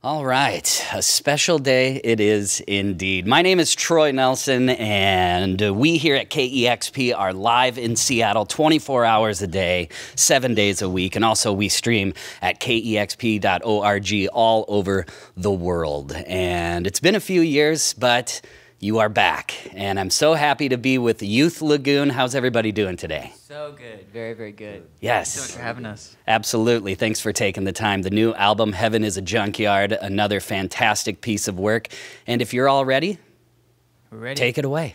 All right, a special day it is indeed. My name is Troy Nelson, and we here at KEXP are live in Seattle 24 hours a day, 7 days a week, and also we stream at kexp.org all over the world. And it's been a few years, but you are back, and I'm so happy to be with Youth Lagoon. How's everybody doing today? So good. Very, very good. Yes. Thanks so much for having us. Absolutely. Thanks for taking the time. The new album, Heaven is a Junkyard, another fantastic piece of work. And if you're all ready, We're ready. Take it away.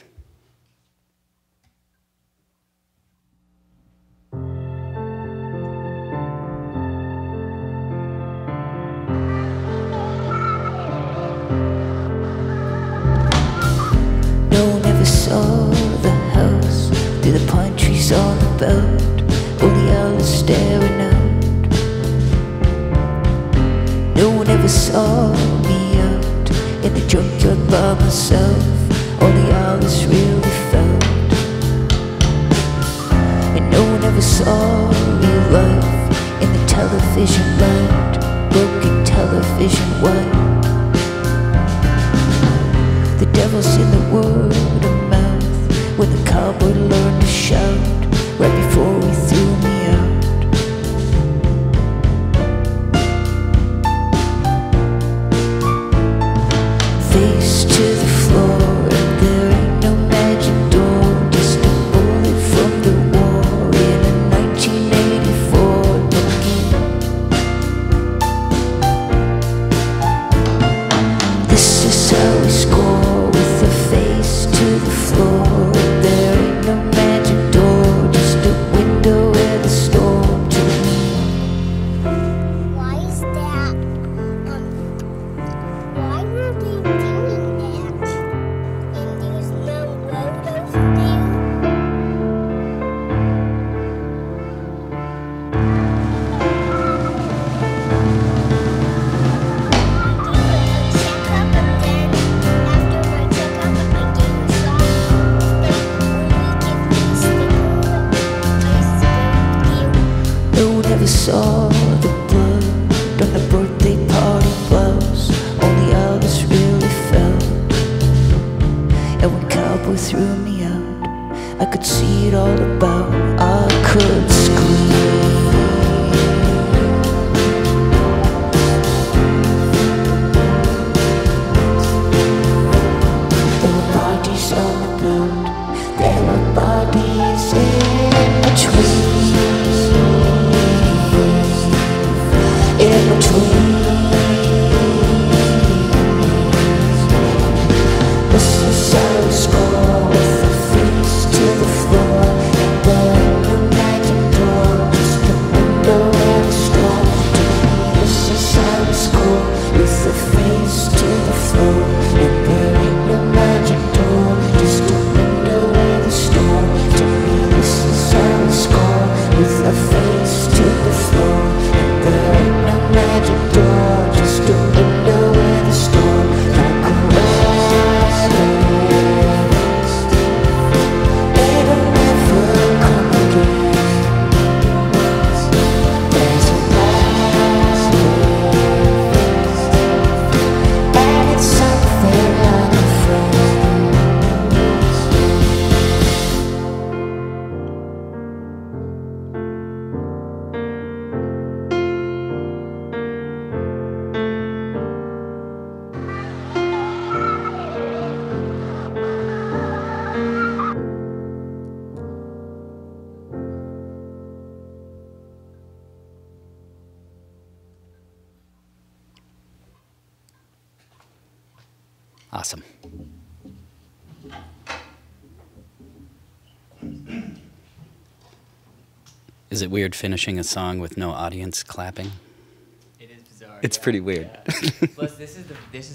No one ever saw the house through the pine trees on the boat, only owls staring out. No one ever saw me out in the junkyard by myself, only owls really felt. And no one ever saw real life in the television light, broken television white. The devil's in the word of mouth, when the cowboy learned to shout, right before he threw me out. Face to the floor, and there ain't no magic door, just a bullet from the war in a 1984 Lagoon. This is how we score, with a face to the floor. There ain't no magic door, just a window where the storm took me. Why is that? Why were they doing that? And there's no road over there? No one ever saw the blood on the birthday party blouse, only Alice really felt. And when cowboy threw me out, I could see it all about, I could scream. There were bodies on the ground, there were bodies in between. In between. This is how we score, with a face to the floor. And there ain't no magic door, just a window and a storm. This is how we score, with a face to the floor. And there ain't no magic door, just a window and a storm. To me, this is how we score, with a face to the floor. And there ain't no magic door, just a window and a storm. Like a rest, it'll never come again. There's a last and it's something like a friend. Awesome. Is it weird finishing a song with no audience clapping? It is bizarre. It's yeah. pretty weird. Yeah. Plus, this is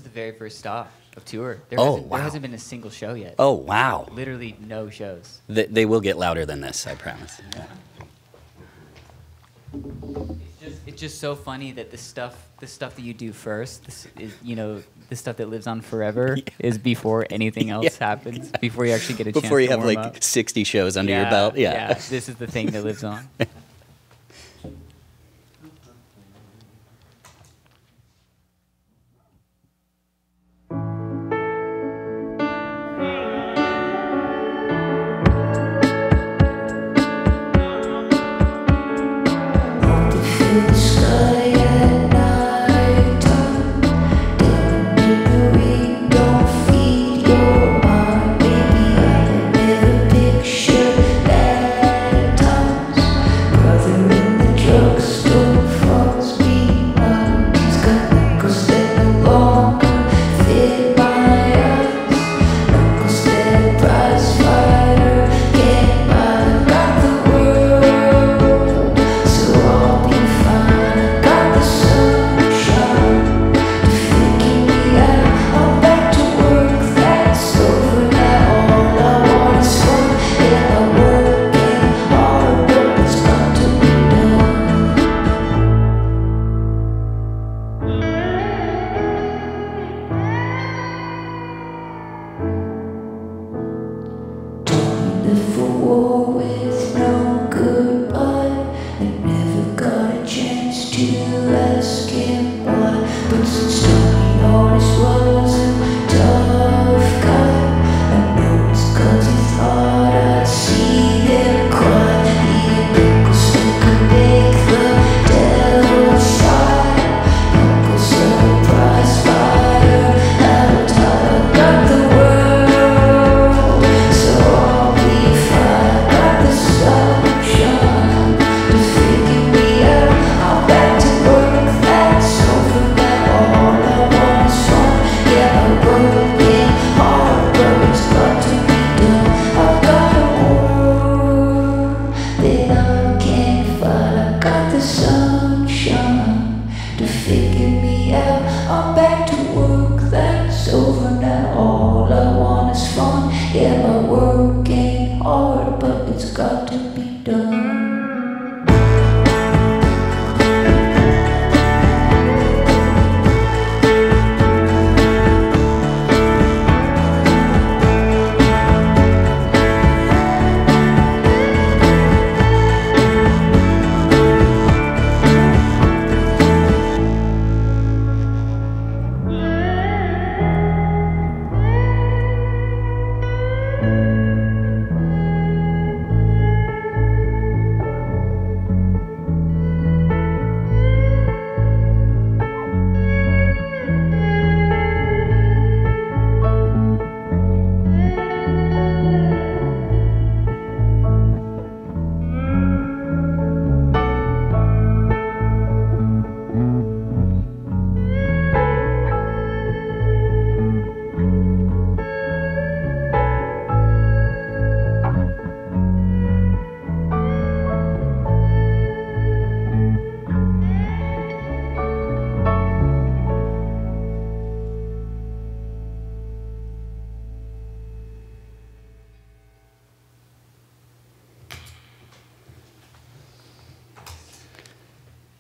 the very first stop of tour. There wow. hasn't been a single show yet. Oh, wow. Literally no shows. They will get louder than this, I promise. It's just so funny that the stuff that you do first, this is, the stuff that lives on forever, is before anything else happens. Before you actually get a chance. Before you to have warm like up. 60 shows under your belt. Yeah. This is the thing that lives on.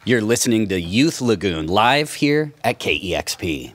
You're listening to Youth Lagoon live here at KEXP.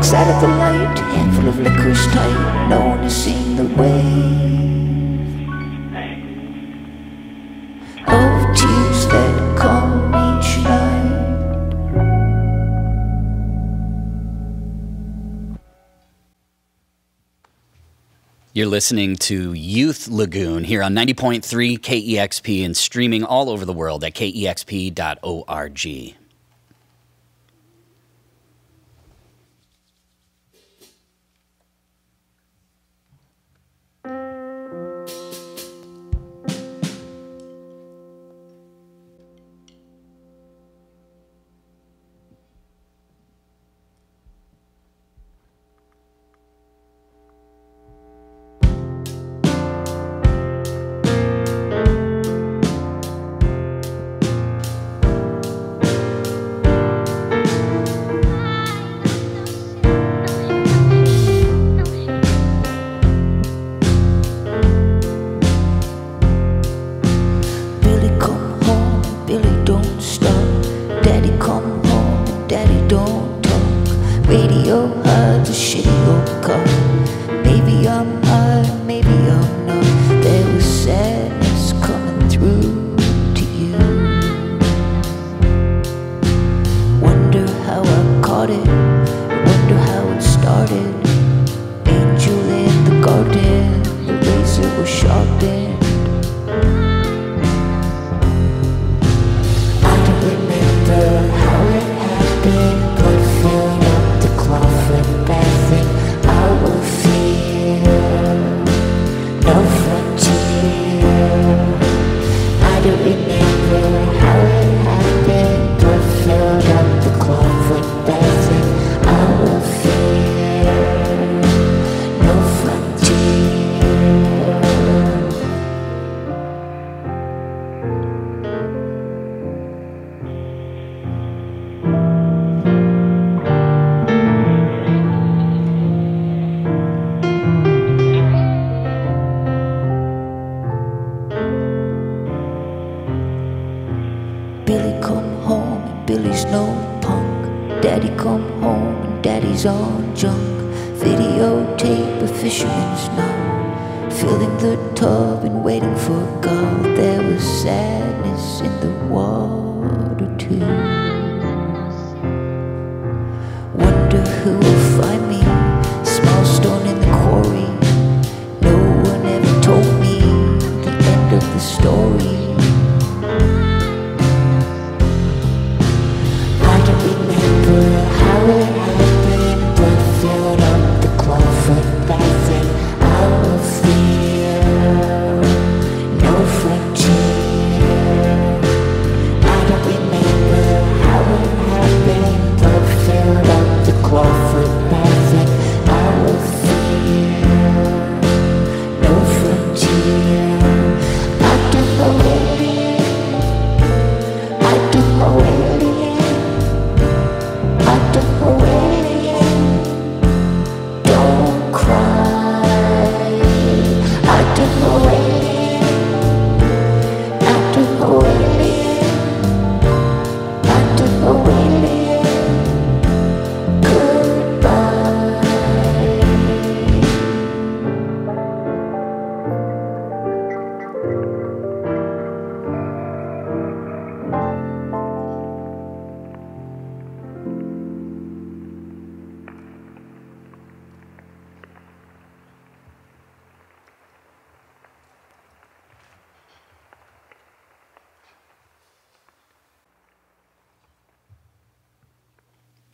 walks out of the light, handful of liquor's tight, no one has seen the wave of tears that come each night. You're listening to Youth Lagoon here on 90.3 KEXP and streaming all over the world at kexp.org.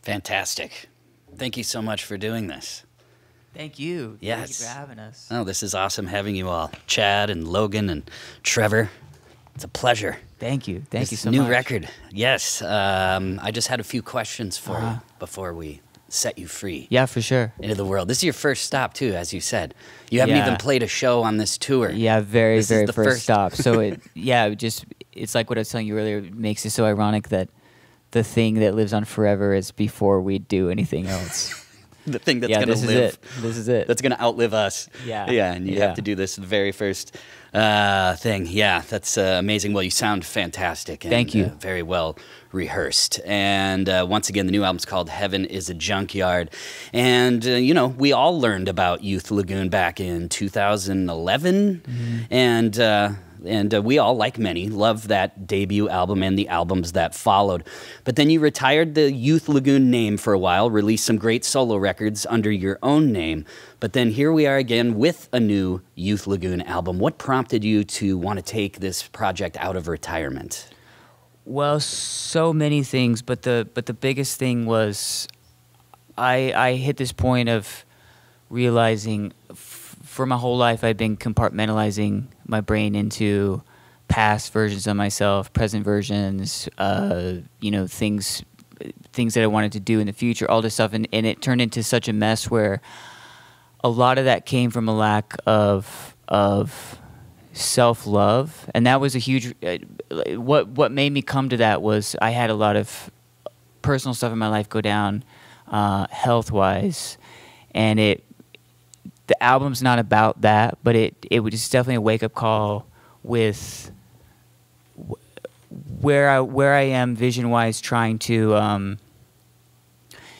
Fantastic. Thank you so much for doing this. Thank you. Yes. Thank you for having us. Oh, this is awesome having you all. Tchad and Logan and Trevor. It's a pleasure. Thank you. Thank you so new much. New record. Yes. I just had a few questions for you before we set you free. Yeah, for sure. Into the world. This is your first stop, too, as you said. You haven't Yeah. even played a show on this tour. Yeah, very, This is very the first stop. So it's like what I was telling you earlier. It makes it so ironic that the thing that lives on forever is before we do anything else. the thing that's Yeah, going to this is live. it. This is it. That's going to outlive us. Yeah. Yeah, and you Yeah. have to do this the very first thing. Yeah, that's amazing. Well, you sound fantastic. And, Thank you. Very well rehearsed. And once again, the new album's called Heaven is a Junkyard. And, you know, we all learned about Youth Lagoon back in 2011. And we all, like many, love that debut album and the albums that followed. But then you retired the Youth Lagoon name for a while, released some great solo records under your own name. But then here we are again with a new Youth Lagoon album. What prompted you to want to take this project out of retirement? Well, so many things, but the biggest thing was I hit this point of realizing for my whole life I'd been compartmentalizing my brain into past versions of myself, present versions, you know, things that I wanted to do in the future, all this stuff, and it turned into such a mess where a lot of that came from a lack of self-love, and that was a huge what made me come to that was I had a lot of personal stuff in my life go down health-wise, and the album's not about that, but it was definitely a wake-up call with where I am vision-wise, trying to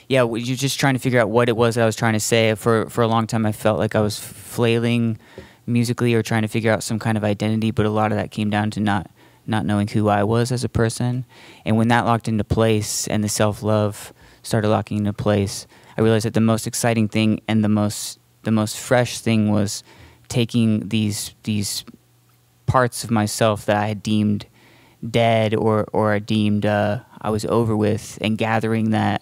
you're just trying to figure out what it was that I was trying to say. For a long time I felt like I was flailing musically or trying to figure out some kind of identity, but a lot of that came down to not knowing who I was as a person. And when that locked into place and the self-love started locking into place, I realized that the most exciting thing and the most fresh thing was taking these parts of myself that I had deemed dead or I deemed I was over with, and gathering that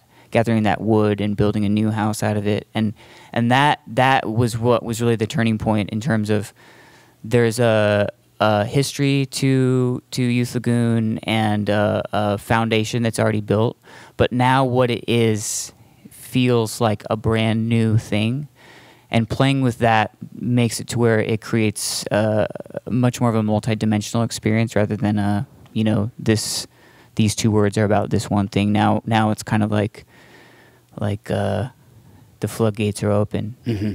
wood and building a new house out of it, and that was what was really the turning point in terms of there's a history to Youth Lagoon and a foundation that's already built, but now what it is feels like a brand new thing, and playing with that makes it to where it creates much more of a multi-dimensional experience rather than these two words are about this one thing. Now it's kind of like the floodgates are open. Mm-hmm.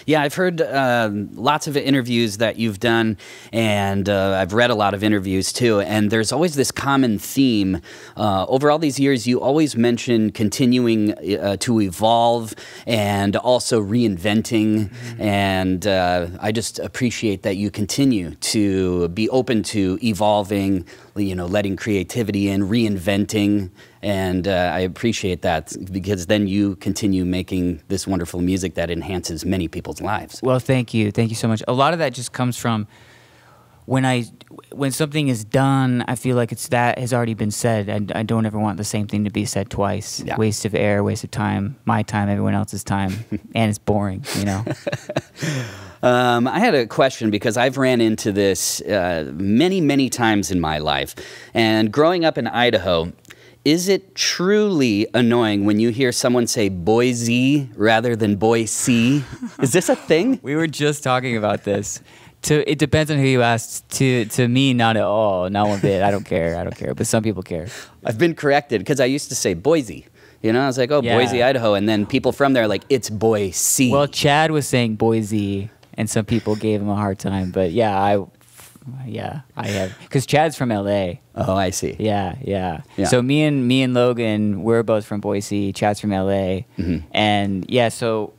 Yeah, I've heard lots of interviews that you've done, and I've read a lot of interviews too, and there's always this common theme. Over all these years, you always mention continuing to evolve and also reinventing, and I just appreciate that you continue to be open to evolving, letting creativity in, reinventing. And I appreciate that, because then you continue making this wonderful music that enhances many people's lives. Well, thank you so much. A lot of that just comes from when something is done, I feel like that has already been said. I don't ever want the same thing to be said twice. Yeah. Waste of air, waste of time, my time, everyone else's time, and it's boring, I had a question, because I've ran into this many, many times in my life. And growing up in Idaho, is it truly annoying when you hear someone say Boise rather than Boise? Is this a thing? We were just talking about this. It depends on who you ask. To me, not at all. Not one bit. I don't care. But some people care. I've been corrected, because I used to say Boise. I was like, yeah. Boise, Idaho. And then people from there are like, it's Boise. Well, Chad was saying Boise, and some people gave him a hard time. But yeah, I have, because Chad's from LA. Oh, I see. Yeah. So me and Logan, we're both from Boise. Chad's from LA, and so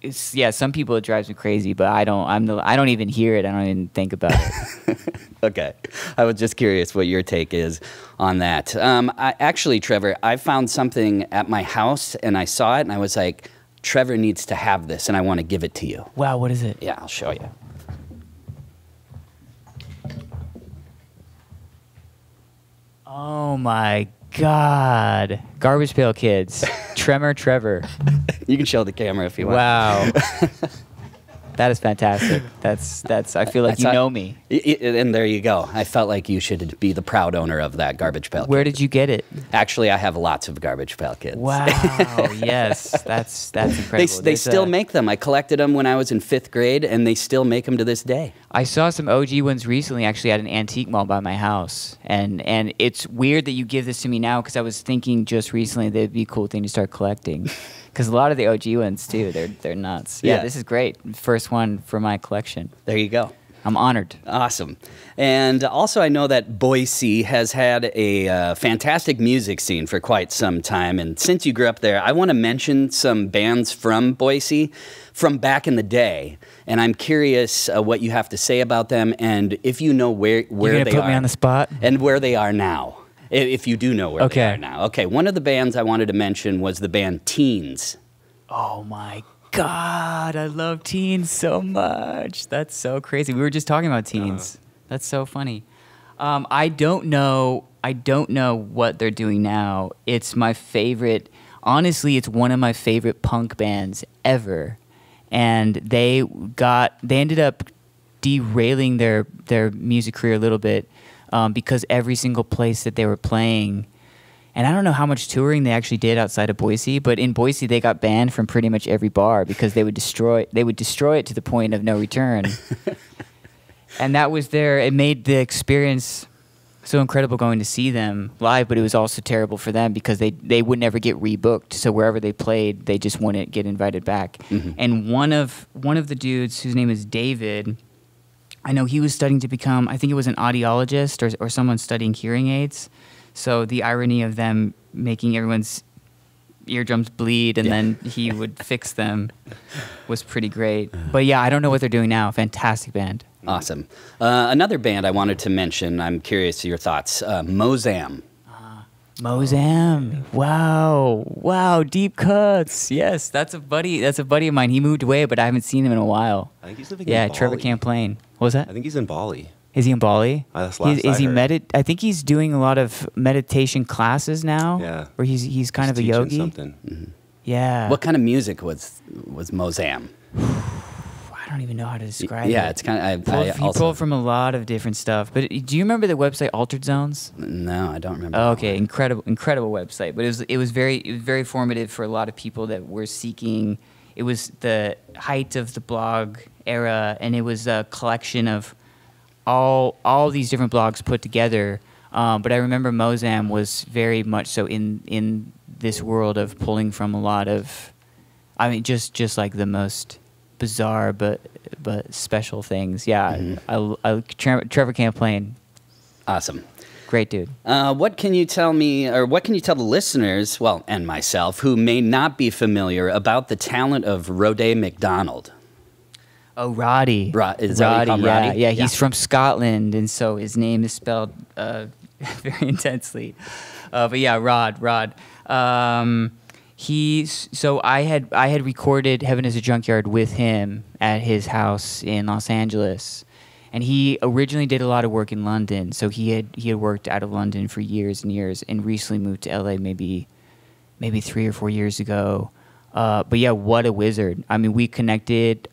it's some people it drives me crazy, but I don't even hear it. I don't even think about it. Okay, I was just curious what your take is on that. Actually, Trevor, I found something at my house, and I saw it, and I was like, Trevor needs to have this, and I want to give it to you. Wow, what is it? Yeah, I'll show you. Oh my God. Garbage Pail Kids. Trevor. You can show the camera if you want. Wow. That is fantastic. That's. I feel like you know me. And there you go. I felt like you should be the proud owner of that Garbage Pail Kid. Where did you get it? Actually, I have lots of Garbage Pail Kids. Wow. Yes. That's incredible. They still make them. I collected them when I was in 5th grade, and they still make them to this day. I saw some OG ones recently, actually, at an antique mall by my house. And it's weird that you give this to me now, because I was thinking just recently that it'd be a cool thing to start collecting. Because a lot of the OG ones too, they're nuts. Yeah, Yeah. this is great. First one for my collection. There you go. I'm honored. Awesome. And also, I know that Boise has had a fantastic music scene for quite some time. And since you grew up there, I want to mention some bands from Boise from back in the day. And I'm curious what you have to say about them and if you know where You're gonna they put are. me on the spot? And where they are now. If you do know where they Okay. are now. Okay, one of the bands I wanted to mention was the band Teens. Oh my God, I love Teens so much. That's so crazy. We were just talking about Teens. That's so funny. I don't know what they're doing now. It's my favorite. Honestly, it's one of my favorite punk bands ever. And they ended up derailing their music career a little bit because every single place that they were playing. And I don't know how much touring they actually did outside of Boise, but in Boise they got banned from pretty much every bar because they would destroy it to the point of no return. And that was it made the experience so incredible going to see them live, but it was also terrible for them because they would never get rebooked. So wherever they played, they just wouldn't get invited back. Mm-hmm. And one of the dudes whose name is David, I know he was studying to become, I think it was an audiologist or someone studying hearing aids. So the irony of them making everyone's eardrums bleed and then he would fix them was pretty great. But yeah, I don't know what they're doing now. Fantastic band. Awesome. Another band I wanted to mention, I'm curious to your thoughts, Mozam. Mozam. Wow, deep cuts. Yes, that's a buddy of mine. He moved away, but I haven't seen him in a while. I think he's living Yeah, in Bali. Trevor can't play. What was that? I think he's in Bali. Is he in Bali? That's last Is I he heard. I think he's doing a lot of meditation classes now. Yeah. Where he's kind of a He's teaching yogi. Something. Yeah. What kind of music was Mozam? I don't even know how to describe it. Yeah, it's kind of. He pulled from a lot of different stuff. But do you remember the website Altered Zones? No, I don't remember. Oh, okay, incredible website. But it was very formative for a lot of people that were seeking. It was the height of the blog era, and it was a collection of all these different blogs put together. But I remember Mozam was very much so in this world of pulling from a lot of, I mean, just like the most bizarre but special things. Yeah, Trevor can't play. Awesome. Great dude. What can you tell me, or what can you tell the listeners, well, and myself, who may not be familiar about the talent of Roddy McDonald? Oh, Roddy. Is that what you call him, Roddy? Yeah, he's from Scotland, and so his name is spelled very intensely. But yeah, Rod. So I had recorded Heaven is a Junkyard with him at his house in Los Angeles. And he originally did a lot of work in London. So he had worked out of London for years and years and recently moved to LA maybe 3 or 4 years ago. But yeah, what a wizard. I mean, we connected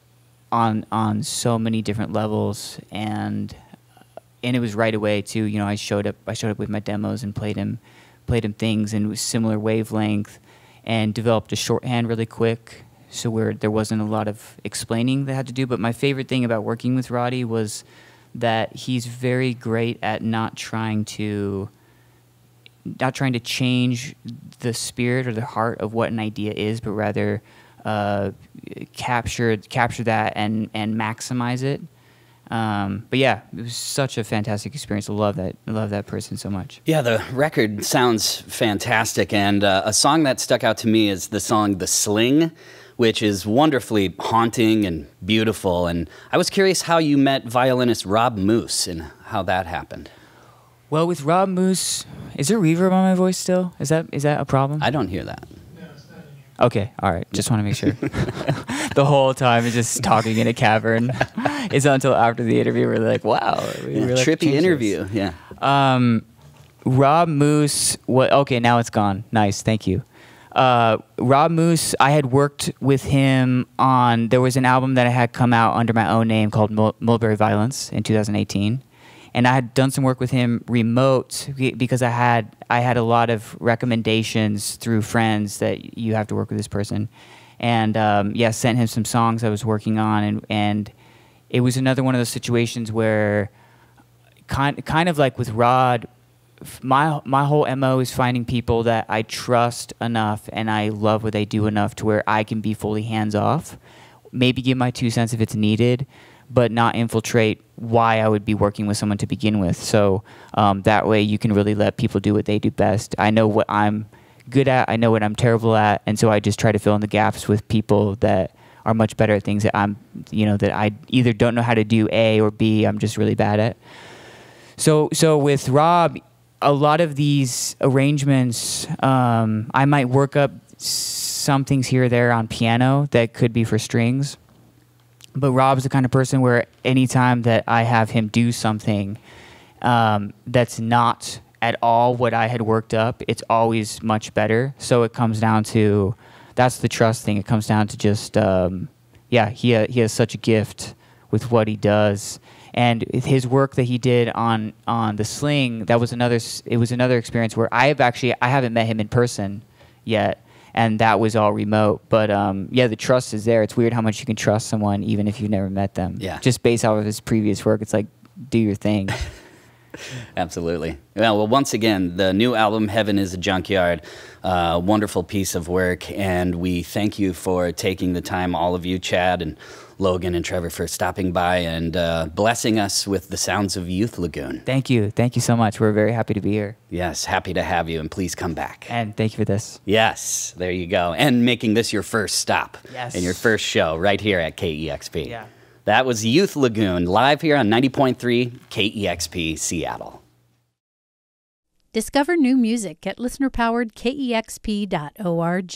on so many different levels, and it was right away too. You know, I showed up with my demos and played him things, and it was similar wavelength, and developed a shorthand really quick, so where there wasn't a lot of explaining that I had to do. But my favorite thing about working with Roddy was that he's very great at not trying to change the spirit or the heart of what an idea is, but rather capture that and maximize it. But yeah, it was such a fantastic experience. I love that person so much. Yeah, the record sounds fantastic, and a song that stuck out to me is the song "The Sling," which is wonderfully haunting and beautiful. And I was curious how you met violinist Rob Moose and how that happened. Well, with Rob Moose, is there reverb on my voice still? Is that a problem? I don't hear that. Okay, all right. Just want to make sure. The whole time is just talking in a cavern. It's not until after the interview we're like, wow. We really have to Trippy change interview, this. yeah. Rob Moose, okay, now it's gone. Nice, thank you. Rob Moose, I had worked with him on, there was an album that I had come out under my own name called Mulberry Violence in 2018. And I had done some work with him remote because I had a lot of recommendations through friends that you have to work with this person. And sent him some songs I was working on. And it was another one of those situations where kind of like with Rod, my whole MO is finding people that I trust enough and I love what they do enough to where I can be fully hands off. Maybe give my 2 cents if it's needed, but not infiltrate why I would be working with someone to begin with. So that way you can really let people do what they do best. I know what I'm good at, I know what I'm terrible at, and so I just try to fill in the gaps with people that are much better at things that that I either don't know how to do A or B, I'm just really bad at. So with Rob, a lot of these arrangements, I might work up some things here or there on piano that could be for strings. But Rob's the kind of person where anytime that I have him do something that's not at all what I had worked up, it's always much better. So it comes down to, that's the trust thing. It comes down to just, he has such a gift with what he does. And his work that he did on the sling, it was another experience where I haven't met him in person yet. And that was all remote. But, the trust is there. It's weird how much you can trust someone even if you've never met them. Yeah. Just based off of his previous work, it's like, do your thing. Absolutely. Well, once again, the new album, Heaven is a Junkyard, wonderful piece of work. And we thank you for taking the time, all of you, Tchad and Logan and Trevor, for stopping by and blessing us with the sounds of Youth Lagoon. Thank you. Thank you so much. We're very happy to be here. Yes, happy to have you, and please come back. And thank you for this. Yes, there you go. And making this your first stop. Yes. And your first show right here at KEXP. Yeah. That was Youth Lagoon, live here on 90.3 KEXP Seattle. Discover new music at listener-powered KEXP.org.